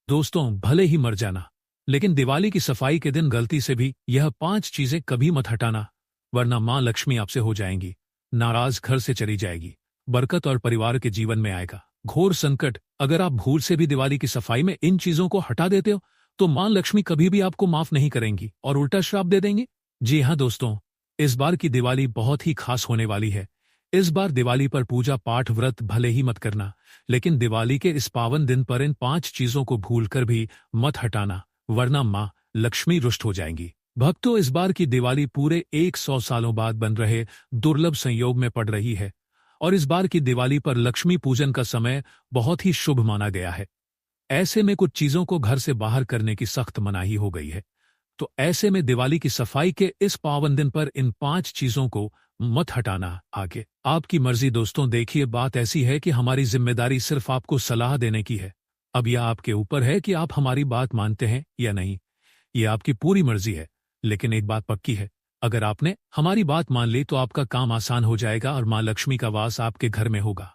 दोस्तों, भले ही मर जाना, लेकिन दिवाली की सफाई के दिन गलती से भी यह 5 चीजें कभी मत हटाना, वरना मां लक्ष्मी आपसे हो जाएंगी नाराज, घर से चली जाएगी, बरकत और परिवार के जीवन में आएगा घोर संकट। अगर आप भूल से भी दिवाली की सफाई में इन चीजों को हटा देते हो, तो मां लक्ष्मी कभी भी आपको माफ नहीं करेंगी और उल्टा श्राप दे देंगी। जी हाँ दोस्तों, इस बार की दिवाली बहुत ही खास होने वाली है। इस बार दिवाली पर पूजा पाठ व्रत भले ही मत करना, लेकिन दिवाली के इस पावन दिन पर इन 5 चीजों को भूलकर भी मत हटाना, वरना मां लक्ष्मी रुष्ट हो जाएंगी। भक्तों, इस बार की दिवाली पूरे 100 सालों बाद बन रहे दुर्लभ संयोग में पड़ रही है और इस बार की दिवाली पर लक्ष्मी पूजन का समय बहुत ही शुभ माना गया है। ऐसे में कुछ चीजों को घर से बाहर करने की सख्त मनाही हो गई है। तो ऐसे में दिवाली की सफाई के इस पावन दिन पर इन 5 चीजों को मत हटाना। आगे आपकी मर्जी दोस्तों। देखिए, बात ऐसी है कि हमारी जिम्मेदारी सिर्फ आपको सलाह देने की है। अब यह आपके ऊपर है कि आप हमारी बात मानते हैं या नहीं। यह आपकी पूरी मर्जी है, लेकिन एक बात पक्की है, अगर आपने हमारी बात मान ली तो आपका काम आसान हो जाएगा और मां लक्ष्मी का वास आपके घर में होगा।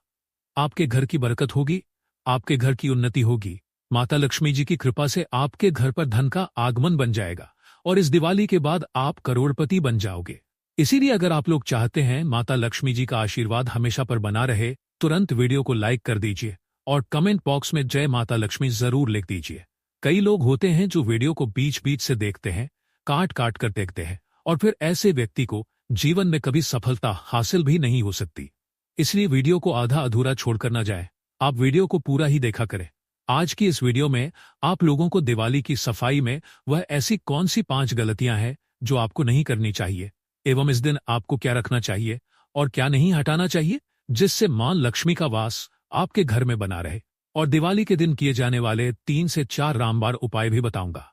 आपके घर की बरकत होगी, आपके घर की उन्नति होगी। माता लक्ष्मी जी की कृपा से आपके घर पर धन का आगमन बन जाएगा और इस दिवाली के बाद आप करोड़पति बन जाओगे। इसीलिए अगर आप लोग चाहते हैं माता लक्ष्मी जी का आशीर्वाद हमेशा पर बना रहे, तुरंत वीडियो को लाइक कर दीजिए और कमेंट बॉक्स में जय माता लक्ष्मी जरूर लिख दीजिए। कई लोग होते हैं जो वीडियो को बीच बीच से देखते हैं, काट काट कर देखते हैं, और फिर ऐसे व्यक्ति को जीवन में कभी सफलता हासिल भी नहीं हो सकती। इसलिए वीडियो को आधा अधूरा छोड़कर न जाए, आप वीडियो को पूरा ही देखा करें। आज की इस वीडियो में आप लोगों को दिवाली की सफाई में वह ऐसी कौन सी 5 गलतियां हैं जो आपको नहीं करनी चाहिए, एवं इस दिन आपको क्या रखना चाहिए और क्या नहीं हटाना चाहिए, जिससे मां लक्ष्मी का वास आपके घर में बना रहे। और दिवाली के दिन किए जाने वाले 3 से 4 रामबाण उपाय भी बताऊंगा,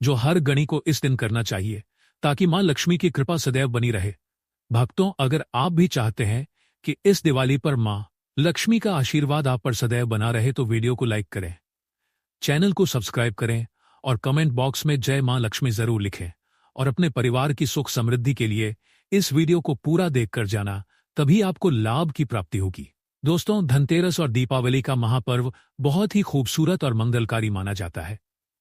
जो हर गणी को इस दिन करना चाहिए, ताकि मां लक्ष्मी की कृपा सदैव बनी रहे। भक्तों, अगर आप भी चाहते हैं कि इस दिवाली पर मां लक्ष्मी का आशीर्वाद आप पर सदैव बना रहे, तो वीडियो को लाइक करें, चैनल को सब्सक्राइब करें और कमेंट बॉक्स में जय मां लक्ष्मी जरूर लिखें। और अपने परिवार की सुख समृद्धि के लिए इस वीडियो को पूरा देखकर जाना, तभी आपको लाभ की प्राप्ति होगी। दोस्तों, धनतेरस और दीपावली का महापर्व बहुत ही खूबसूरत और मंगलकारी माना जाता है।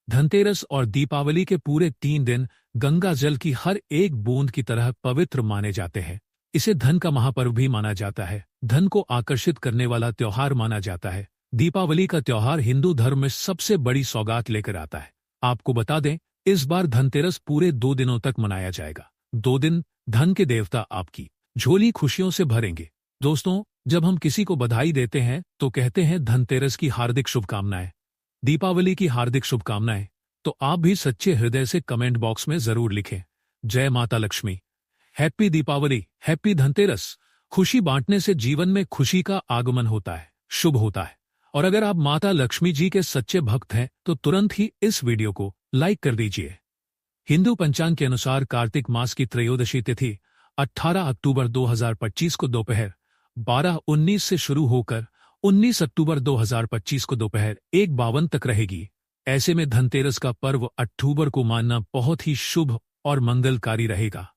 धनतेरस और दीपावली के पूरे 3 दिन गंगा जल की हर एक बूंद की तरह पवित्र माने जाते हैं। इसे धन का महापर्व भी माना जाता है, धन को आकर्षित करने वाला त्योहार माना जाता है। दीपावली का त्योहार हिंदू धर्म में सबसे बड़ी सौगात लेकर आता है। आपको बता दें, इस बार धनतेरस पूरे 2 दिनों तक मनाया जाएगा। 2 दिन धन के देवता आपकी झोली खुशियों से भरेंगे। दोस्तों, जब हम किसी को बधाई देते हैं तो कहते हैं धनतेरस की हार्दिक शुभकामनाएं, दीपावली की हार्दिक शुभकामनाएं। तो आप भी सच्चे हृदय से कमेंट बॉक्स में जरूर लिखें, जय माता लक्ष्मी, हैप्पी दीपावली, हैप्पी धनतेरस। खुशी बांटने से जीवन में खुशी का आगमन होता है, शुभ होता है। और अगर आप माता लक्ष्मी जी के सच्चे भक्त हैं तो तुरंत ही इस वीडियो को लाइक कर दीजिए। हिंदू पंचांग के अनुसार कार्तिक मास की त्रयोदशी तिथि 18 अक्टूबर 2025 को दोपहर 12:19 से शुरू होकर 19 अक्टूबर 2025 को दोपहर 1:52 तक रहेगी। ऐसे में धनतेरस का पर्व अक्टूबर को मानना बहुत ही शुभ और मंगलकारी रहेगा।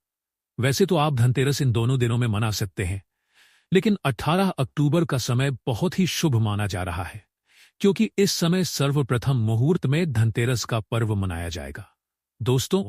वैसे तो आप धनतेरस इन दोनों दिनों में मना सकते हैं, लेकिन 18 अक्टूबर का समय बहुत ही शुभ माना जा रहा है, क्योंकि इस समय सर्वप्रथम मुहूर्त में धनतेरस का पर्व मनाया जाएगा। दोस्तों,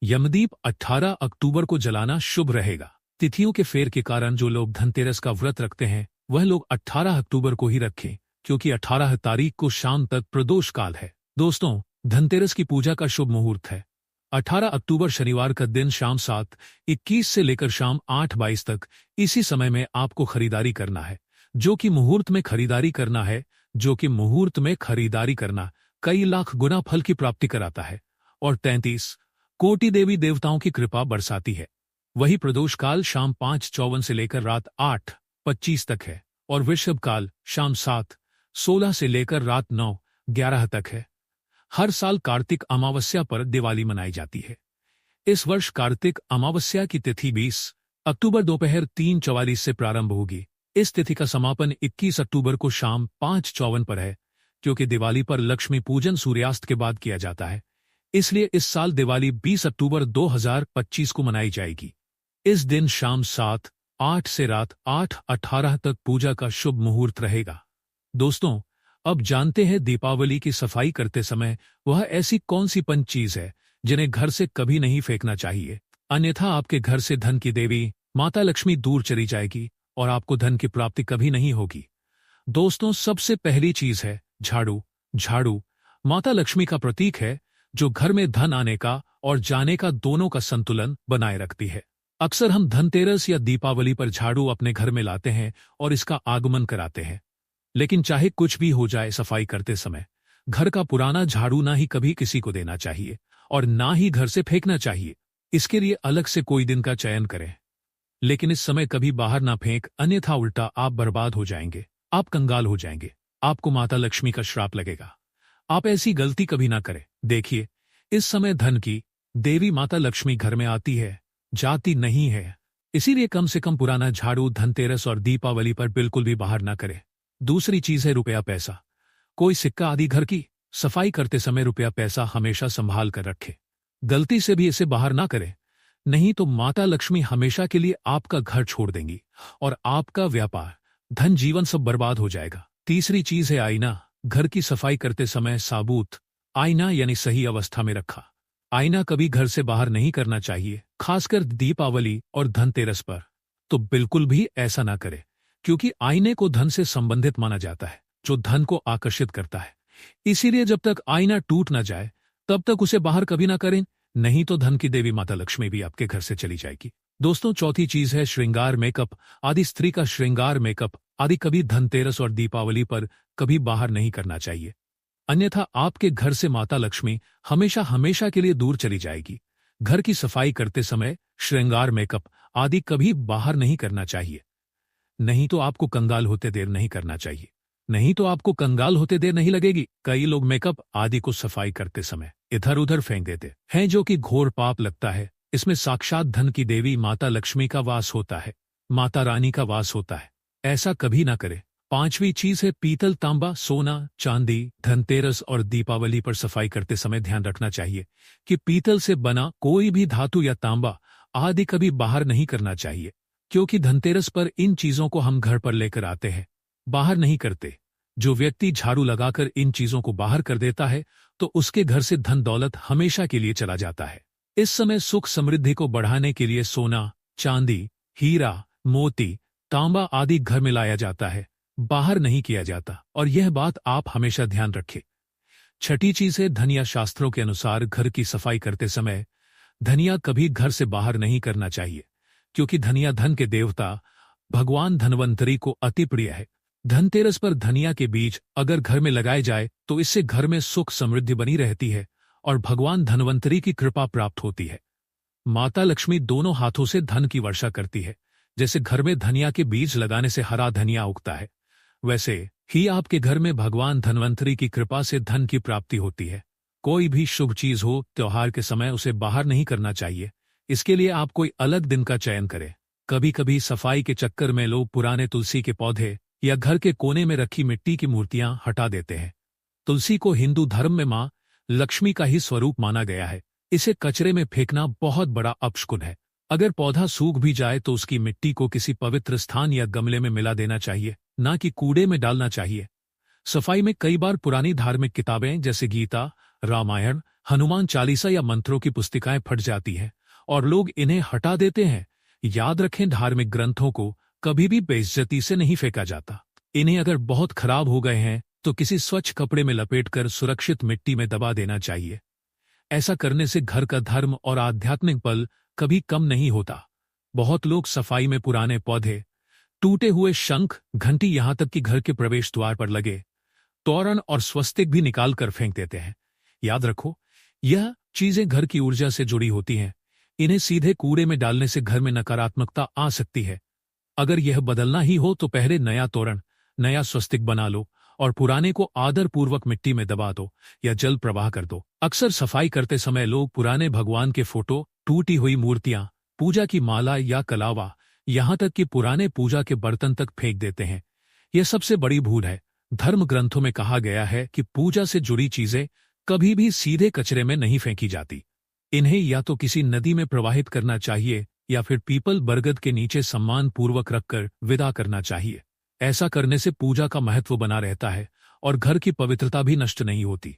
यमदीप 18 अक्टूबर को जलाना शुभ रहेगा। तिथियों के फेर के कारण जो लोग धनतेरस का व्रत रखते हैं, वह लोग 18 अक्टूबर को ही रखें, क्योंकि 18 तारीख को शाम तक प्रदोष काल है। दोस्तों, धनतेरस की पूजा का शुभ मुहूर्त है 18 अक्टूबर शनिवार का दिन शाम 7:21 से लेकर शाम 8:22 तक। इसी समय में आपको खरीदारी करना है, जो कि मुहूर्त में खरीदारी करना है, जो कि मुहूर्त में खरीदारी करना कई लाख गुना फल की प्राप्ति कराता है और 33 कोटि देवी देवताओं की कृपा बरसाती है। वही प्रदोष काल शाम 5:54 से लेकर रात 8:25 तक है और वृषभ काल शाम 7:16 से लेकर रात 9:11 तक है। हर साल कार्तिक अमावस्या पर दिवाली मनाई जाती है। इस वर्ष कार्तिक अमावस्या की तिथि 20 अक्टूबर दोपहर 3:44 से प्रारंभ होगी। इस तिथि का समापन 21 अक्टूबर को शाम 5:54 पर है, क्योंकि दिवाली पर लक्ष्मी पूजन सूर्यास्त के बाद किया जाता है। इसलिए इस साल दिवाली 20 अक्टूबर 2025 को मनाई जाएगी। इस दिन शाम 7:08 से रात 8:18 तक पूजा का शुभ मुहूर्त रहेगा। दोस्तों, अब जानते हैं दीपावली की सफाई करते समय वह ऐसी कौन सी पंच चीज है जिन्हें घर से कभी नहीं फेंकना चाहिए, अन्यथा आपके घर से धन की देवी माता लक्ष्मी दूर चली जाएगी और आपको धन की प्राप्ति कभी नहीं होगी। दोस्तों, सबसे पहली चीज है झाड़ू। झाड़ू माता लक्ष्मी का प्रतीक है जो घर में धन आने का और जाने का दोनों का संतुलन बनाए रखती है। अक्सर हम धनतेरस या दीपावली पर झाड़ू अपने घर में लाते हैं और इसका आगमन कराते हैं, लेकिन चाहे कुछ भी हो जाए, सफाई करते समय घर का पुराना झाड़ू ना ही कभी किसी को देना चाहिए और ना ही घर से फेंकना चाहिए। इसके लिए अलग से कोई दिन का चयन करें, लेकिन इस समय कभी बाहर ना फेंक, अन्यथा उल्टा आप बर्बाद हो जाएंगे, आप कंगाल हो जाएंगे, आपको माता लक्ष्मी का श्राप लगेगा। आप ऐसी गलती कभी ना करें। देखिए, इस समय धन की देवी माता लक्ष्मी घर में आती है, जाती नहीं है। इसीलिए कम से कम पुराना झाड़ू धनतेरस और दीपावली पर बिल्कुल भी बाहर ना करें। दूसरी चीज है रुपया पैसा। कोई सिक्का आदि घर की सफाई करते समय रुपया पैसा हमेशा संभाल कर रखें। गलती से भी इसे बाहर ना करें, नहीं तो माता लक्ष्मी हमेशा के लिए आपका घर छोड़ देंगी और आपका व्यापार, धन, जीवन सब बर्बाद हो जाएगा। तीसरी चीज है आईना। घर की सफाई करते समय साबुत आईना यानी सही अवस्था में रखा आईना कभी घर से बाहर नहीं करना चाहिए, खासकर दीपावली और धनतेरस पर तो बिल्कुल भी ऐसा ना करें, क्योंकि आईने को धन से संबंधित माना जाता है, जो धन को आकर्षित करता है। इसीलिए जब तक आईना टूट ना जाए तब तक उसे बाहर कभी ना करें, नहीं तो धन की देवी माता लक्ष्मी भी आपके घर से चली जाएगी। दोस्तों, चौथी चीज है श्रृंगार मेकअप आदि। स्त्री का श्रृंगार मेकअप आदि कभी धनतेरस और दीपावली पर कभी बाहर नहीं करना चाहिए, अन्यथा आपके घर से माता लक्ष्मी हमेशा हमेशा के लिए दूर चली जाएगी। घर की सफाई करते समय श्रृंगार मेकअप आदि कभी बाहर नहीं करना चाहिए, नहीं तो आपको कंगाल होते देर नहीं करना चाहिए, नहीं तो आपको कंगाल होते देर नहीं लगेगी। कई लोग मेकअप आदि को सफाई करते समय इधर उधर फेंक देते हैं, जो कि घोर पाप लगता है। इसमें साक्षात धन की देवी माता लक्ष्मी का वास होता है, माता रानी का वास होता है। ऐसा कभी ना करे। पांचवी चीज है पीतल, तांबा, सोना, चांदी। धनतेरस और दीपावली पर सफाई करते समय ध्यान रखना चाहिए कि पीतल से बना कोई भी धातु या तांबा आदि कभी बाहर नहीं करना चाहिए, क्योंकि धनतेरस पर इन चीजों को हम घर पर लेकर आते हैं, बाहर नहीं करते। जो व्यक्ति झाड़ू लगाकर इन चीजों को बाहर कर देता है तो उसके घर से धन दौलत हमेशा के लिए चला जाता है। इस समय सुख समृद्धि को बढ़ाने के लिए सोना, चांदी, हीरा, मोती, तांबा आदि घर में लाया जाता है, बाहर नहीं किया जाता, और यह बात आप हमेशा ध्यान रखें। छठी चीज है धनिया। शास्त्रों के अनुसार घर की सफाई करते समय धनिया कभी घर से बाहर नहीं करना चाहिए, क्योंकि धनिया धन के देवता भगवान धनवंतरी को अति प्रिय है। धनतेरस पर धनिया के बीज अगर घर में लगाए जाए तो इससे घर में सुख समृद्धि बनी रहती है और भगवान धनवंतरी की कृपा प्राप्त होती है। माता लक्ष्मी दोनों हाथों से धन की वर्षा करती है। जैसे घर में धनिया के बीज लगाने से हरा धनिया उगता है, वैसे ही आपके घर में भगवान धनवंतरी की कृपा से धन की प्राप्ति होती है। कोई भी शुभ चीज हो, त्योहार के समय उसे बाहर नहीं करना चाहिए। इसके लिए आप कोई अलग दिन का चयन करें। कभी कभी सफाई के चक्कर में लोग पुराने तुलसी के पौधे या घर के कोने में रखी मिट्टी की मूर्तियां हटा देते हैं। तुलसी को हिंदू धर्म में मां लक्ष्मी का ही स्वरूप माना गया है। इसे कचरे में फेंकना बहुत बड़ा अपशकुन है। अगर पौधा सूख भी जाए तो उसकी मिट्टी को किसी पवित्र स्थान या गमले में मिला देना चाहिए, ना कि कूड़े में डालना चाहिए। सफाई में कई बार पुरानी धार्मिक किताबें जैसे गीता, रामायण, हनुमान चालीसा या मंत्रों की पुस्तिकाएं फट जाती हैं और लोग इन्हें हटा देते हैं। याद रखें, धार्मिक ग्रंथों को कभी भी बेइज्जती से नहीं फेंका जाता। इन्हें अगर बहुत खराब हो गए हैं तो किसी स्वच्छ कपड़े में लपेटकर सुरक्षित मिट्टी में दबा देना चाहिए। ऐसा करने से घर का धर्म और आध्यात्मिक बल कभी कम नहीं होता। बहुत लोग सफाई में पुराने पौधे, टूटे हुए शंख, घंटी, यहां तक कि घर के प्रवेश द्वार पर लगे तोरण और स्वस्तिक भी निकाल कर फेंक देते हैं। याद रखो, यह चीजें घर की ऊर्जा से जुड़ी होती हैं। इन्हें सीधे कूड़े में डालने से घर में नकारात्मकता आ सकती है। अगर यह बदलना ही हो तो पहले नया तोरण, नया स्वस्तिक बना लो और पुराने को आदरपूर्वक मिट्टी में दबा दो या जल प्रवाह कर दो। अक्सर सफाई करते समय लोग पुराने भगवान के फोटो, टूटी हुई मूर्तियां, पूजा की माला या कलावा, यहां तक कि पुराने पूजा के बर्तन तक फेंक देते हैं। यह सबसे बड़ी भूल है। धर्म ग्रंथों में कहा गया है कि पूजा से जुड़ी चीजें कभी भी सीधे कचरे में नहीं फेंकी जाती। इन्हें या तो किसी नदी में प्रवाहित करना चाहिए या फिर पीपल बरगद के नीचे सम्मान पूर्वक रखकर विदा करना चाहिए। ऐसा करने से पूजा का महत्व बना रहता है और घर की पवित्रता भी नष्ट नहीं होती।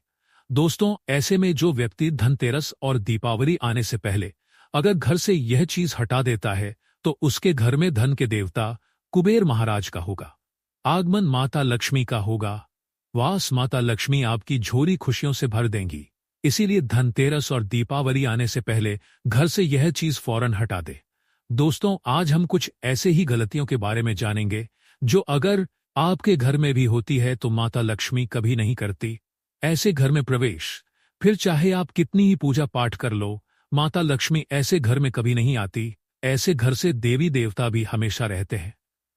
दोस्तों, ऐसे में जो व्यक्ति धनतेरस और दीपावली आने से पहले अगर घर से यह चीज हटा देता है तो उसके घर में धन के देवता कुबेर महाराज का होगा, आगमन माता लक्ष्मी का होगा, वास माता लक्ष्मी आपकी झोली खुशियों से भर देंगी। इसीलिए धनतेरस और दीपावली आने से पहले घर से यह चीज फौरन हटा दे। दोस्तों, आज हम कुछ ऐसे ही गलतियों के बारे में जानेंगे जो अगर आपके घर में भी होती है तो माता लक्ष्मी कभी नहीं करती। ऐसे घर में प्रवेश, फिर चाहे आप कितनी ही पूजा पाठ कर लो, माता लक्ष्मी ऐसे घर में कभी नहीं आती। ऐसे घर से देवी देवता भी हमेशा रहते हैं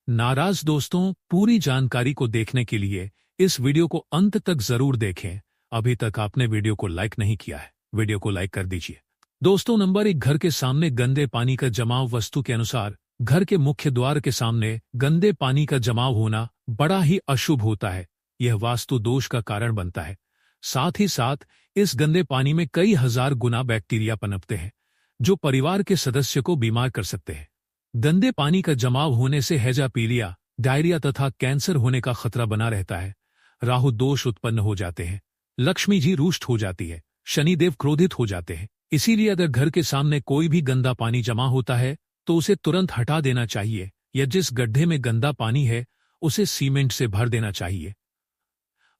नाराज। दोस्तों, पूरी जानकारी को देखने के लिए इस वीडियो को अंत तक जरूर देखें। अभी तक आपने वीडियो को लाइक नहीं किया है, वीडियो को लाइक कर दीजिए। दोस्तों, नंबर 1, घर के सामने गंदे पानी का जमाव। वस्तु के अनुसार घर के मुख्य द्वार के सामने गंदे पानी का जमाव होना बड़ा ही अशुभ होता है। यह वास्तु दोष का कारण बनता है। साथ ही साथ इस गंदे पानी में कई हजार गुना बैक्टीरिया पनपते हैं जो परिवार के सदस्य को बीमार कर सकते हैं। गंदे पानी का जमाव होने से हैजा, पीलिया, डायरिया तथा कैंसर होने का खतरा बना रहता है। राहु दोष उत्पन्न हो जाते हैं, लक्ष्मी जी रुष्ट हो जाती है, शनिदेव क्रोधित हो जाते हैं। इसीलिए अगर घर के सामने कोई भी गंदा पानी जमा होता है तो उसे तुरंत हटा देना चाहिए, या जिस गड्ढे में गंदा पानी है उसे सीमेंट से भर देना चाहिए।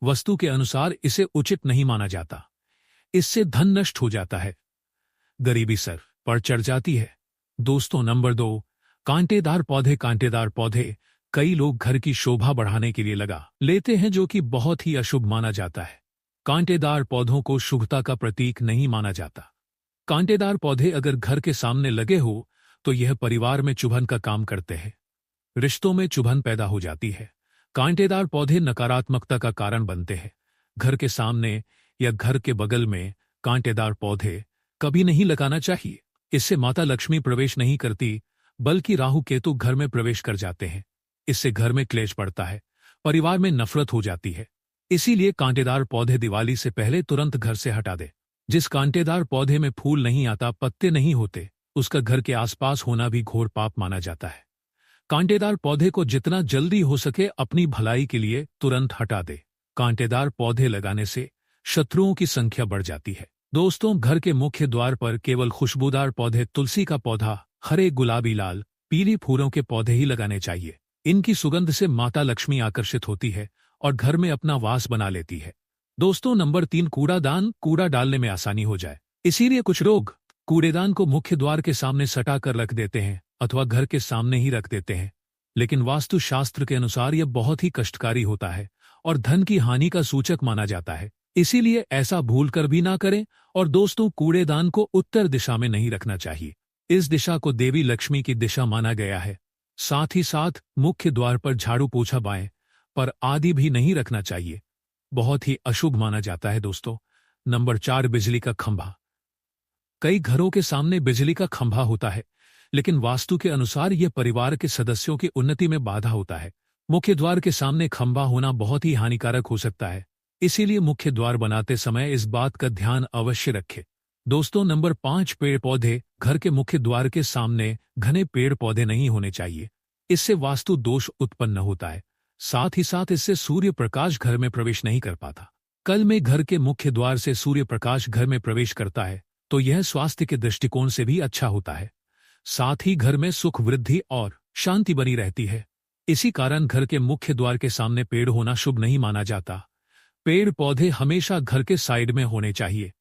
वस्तु के अनुसार इसे उचित नहीं माना जाता, इससे धन नष्ट हो जाता है, गरीबी सर पर चढ़ जाती है। दोस्तों, नंबर 2, कांटेदार पौधे। कांटेदार पौधे कई लोग घर की शोभा बढ़ाने के लिए लगा लेते हैं जो कि बहुत ही अशुभ माना जाता है। कांटेदार पौधों को शुभता का प्रतीक नहीं माना जाता। कांटेदार पौधे अगर घर के सामने लगे हो तो यह परिवार में चुभन का काम करते हैं, रिश्तों में चुभन पैदा हो जाती है। कांटेदार पौधे नकारात्मकता का कारण बनते हैं। घर के सामने या घर के बगल में कांटेदार पौधे कभी नहीं लगाना चाहिए। इससे माता लक्ष्मी प्रवेश नहीं करती बल्कि राहु केतु घर में प्रवेश कर जाते हैं। इससे घर में क्लेश पड़ता है, परिवार में नफरत हो जाती है। इसीलिए कांटेदार पौधे दिवाली से पहले तुरंत घर से हटा दे। जिस कांटेदार पौधे में फूल नहीं आता, पत्ते नहीं होते, उसका घर के आसपास होना भी घोर पाप माना जाता है। कांटेदार पौधे को जितना जल्दी हो सके अपनी भलाई के लिए तुरंत हटा दे। कांटेदार पौधे लगाने से शत्रुओं की संख्या बढ़ जाती है। दोस्तों, घर के मुख्य द्वार पर केवल खुशबूदार पौधे, तुलसी का पौधा, हरे, गुलाबी, लाल, पीली फूलों के पौधे ही लगाने चाहिए। इनकी सुगंध से माता लक्ष्मी आकर्षित होती है और घर में अपना वास बना लेती है। दोस्तों, नंबर 3, कूड़ादान। कूड़ा डालने में आसानी हो जाए, इसीलिए कुछ लोग कूड़ेदान को मुख्य द्वार के सामने सटा कर रख देते हैं अथवा घर के सामने ही रख देते हैं। लेकिन वास्तु शास्त्र के अनुसार यह बहुत ही कष्टकारी होता है और धन की हानि का सूचक माना जाता है। इसीलिए ऐसा भूलकर भी ना करें। और दोस्तों, कूड़ेदान को उत्तर दिशा में नहीं रखना चाहिए। इस दिशा को देवी लक्ष्मी की दिशा माना गया है। साथ ही साथ मुख्य द्वार पर झाड़ू पोछा बाएं पर आदि भी नहीं रखना चाहिए, बहुत ही अशुभ माना जाता है। दोस्तों, नंबर 4, बिजली का खंभा। कई घरों के सामने बिजली का खंभा होता है, लेकिन वास्तु के अनुसार यह परिवार के सदस्यों की उन्नति में बाधा होता है। मुख्य द्वार के सामने खंभा होना बहुत ही हानिकारक हो सकता है। इसीलिए मुख्य द्वार बनाते समय इस बात का ध्यान अवश्य रखें। दोस्तों, नंबर 5, पेड़ पौधे। घर के मुख्य द्वार के सामने घने पेड़ पौधे नहीं होने चाहिए, इससे वास्तु दोष उत्पन्न होता है। साथ ही साथ इससे सूर्य प्रकाश घर में प्रवेश नहीं कर पाता। कल में घर के मुख्य द्वार से सूर्य प्रकाश घर में प्रवेश करता है तो यह स्वास्थ्य के दृष्टिकोण से भी अच्छा होता है। साथ ही घर में सुख, वृद्धि और शांति बनी रहती है। इसी कारण घर के मुख्य द्वार के सामने पेड़ होना शुभ नहीं माना जाता। पेड़ पौधे हमेशा घर के साइड में होने चाहिए,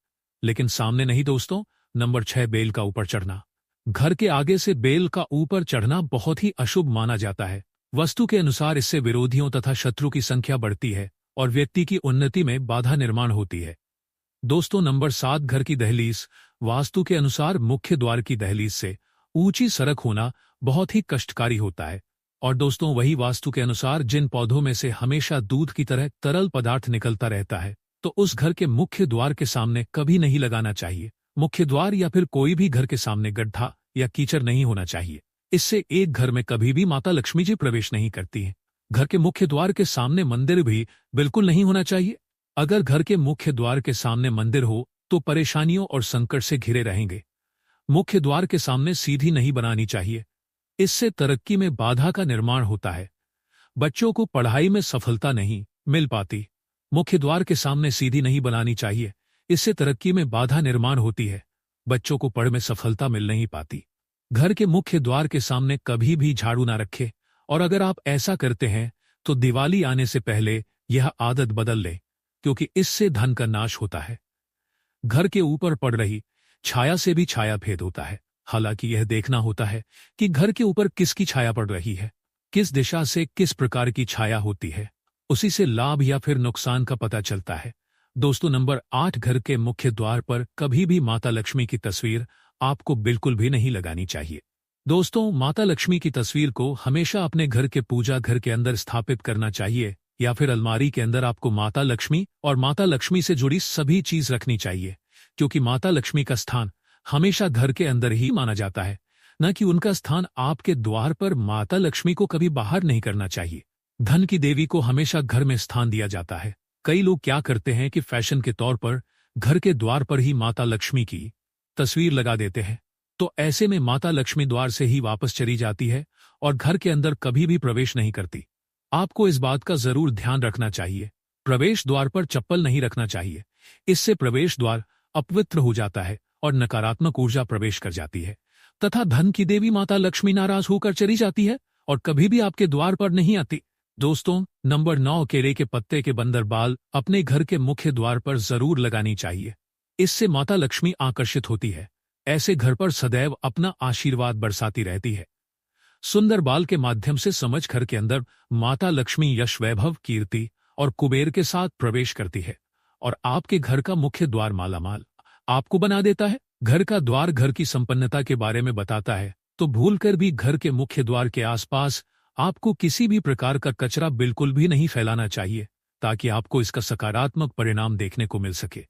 लेकिन सामने नहीं। दोस्तों, नंबर 6, बेल का ऊपर चढ़ना। घर के आगे से बेल का ऊपर चढ़ना बहुत ही अशुभ माना जाता है। वस्तु के अनुसार इससे विरोधियों तथा शत्रु की संख्या बढ़ती है और व्यक्ति की उन्नति में बाधा निर्माण होती है। दोस्तों, नंबर 7, घर की दहलीज। वास्तु के अनुसार मुख्य द्वार की दहलीज से ऊंची सड़क होना बहुत ही कष्टकारी होता है। और दोस्तों, वही वास्तु के अनुसार जिन पौधों में से हमेशा दूध की तरह तरल पदार्थ निकलता रहता है तो उस घर के मुख्य द्वार के सामने कभी नहीं लगाना चाहिए। मुख्य द्वार या फिर कोई भी घर के सामने गड्ढा या कीचड़ नहीं होना चाहिए। इससे एक घर में कभी भी माता लक्ष्मी जी प्रवेश नहीं करती हैं। घर के मुख्य द्वार के सामने मंदिर भी बिल्कुल नहीं होना चाहिए। अगर घर के मुख्य द्वार के सामने मंदिर हो तो परेशानियों और संकट से घिरे रहेंगे। मुख्य द्वार के सामने सीधी नहीं बनानी चाहिए, इससे तरक्की में बाधा का निर्माण होता है। बच्चों को पढ़ाई में सफलता नहीं मिल पाती। मुख्य द्वार के सामने सीधी नहीं बनानी चाहिए, इससे तरक्की में बाधा निर्माण होती है, बच्चों को पढ़ में सफलता मिल नहीं पाती। घर के मुख्य द्वार के सामने कभी भी झाड़ू ना रखें, और अगर आप ऐसा करते हैं तो दिवाली आने से पहले यह आदत बदल लें, क्योंकि इससे धन का नाश होता है। घर के ऊपर पड़ रही छाया से भी छाया भेद होता है। हालांकि यह देखना होता है कि घर के ऊपर किसकी छाया पड़ रही है, किस दिशा से किस प्रकार की छाया होती है, उसी से लाभ या फिर नुकसान का पता चलता है। दोस्तों, नंबर 8, घर के मुख्य द्वार पर कभी भी माता लक्ष्मी की तस्वीर आपको बिल्कुल भी नहीं लगानी चाहिए। दोस्तों, माता लक्ष्मी की तस्वीर को हमेशा अपने घर के पूजा घर के अंदर स्थापित करना चाहिए, या फिर अलमारी के अंदर आपको माता लक्ष्मी और माता लक्ष्मी से जुड़ी सभी चीज रखनी चाहिए, क्योंकि माता लक्ष्मी का स्थान हमेशा घर के अंदर ही माना जाता है, न कि उनका स्थान आपके द्वार पर। माता लक्ष्मी को कभी बाहर नहीं करना चाहिए। धन की देवी को हमेशा घर में स्थान दिया जाता है। कई लोग क्या करते हैं कि फैशन के तौर पर घर के द्वार पर ही माता लक्ष्मी की तस्वीर लगा देते हैं, तो ऐसे में माता लक्ष्मी द्वार से ही वापस चली जाती है और घर के अंदर कभी भी प्रवेश नहीं करती। आपको इस बात का जरूर ध्यान रखना चाहिए। प्रवेश द्वार पर चप्पल नहीं रखना चाहिए, इससे प्रवेश द्वार अपवित्र हो जाता है और नकारात्मक ऊर्जा प्रवेश कर जाती है, तथा धन की देवी माता लक्ष्मी नाराज होकर चली जाती है और कभी भी आपके द्वार पर नहीं आती। दोस्तों, नंबर 9, केले के पत्ते के बंदर बाल अपने घर के मुख्य द्वार पर जरूर लगानी चाहिए। इससे माता लक्ष्मी आकर्षित होती है। ऐसे घर पर सदैव अपना आशीर्वाद बरसाती रहती है। सुंदर बाल के माध्यम से समझ घर के अंदर माता लक्ष्मी यश, वैभव, कीर्ति और कुबेर के साथ प्रवेश करती है और आपके घर का मुख्य द्वार मालामाल आपको बना देता है। घर का द्वार घर की संपन्नता के बारे में बताता है, तो भूलकर भी घर के मुख्य द्वार के आसपास आपको किसी भी प्रकार का कचरा बिल्कुल भी नहीं फैलाना चाहिए, ताकि आपको इसका सकारात्मक परिणाम देखने को मिल सके।